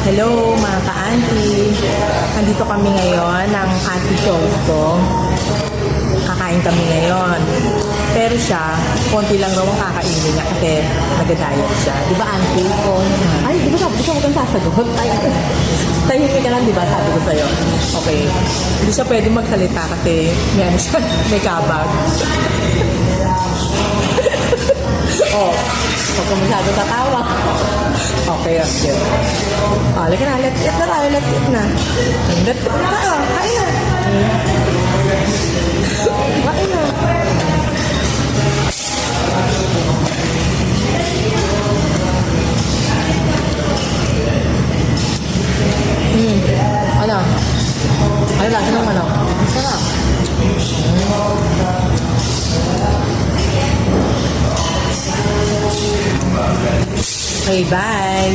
Hello mga ka-auntie. Nandito kami ngayon ng auntie shows ko. Kakain kami ngayon. Pero siya, konti lang raw ang kakainin niya kasi nag-diet siya. Di ba auntie? Oo. Ay, di ba sabi ko huwag kang sasagot? Ay, tahimik ka lang, di ba? Sabi ko sa'yo. Okay. Hindi siya pwede magsalita kasi may ano siya, may kabag. Oh, huwag ka masyado tatawa. Okay, okay. Oh, lagi na, let's eat na tayo, let's eat na. Let's eat na tayo, kain na. Kain na. Ano? Ano lasa ng manok? Sarap. Okay, bye.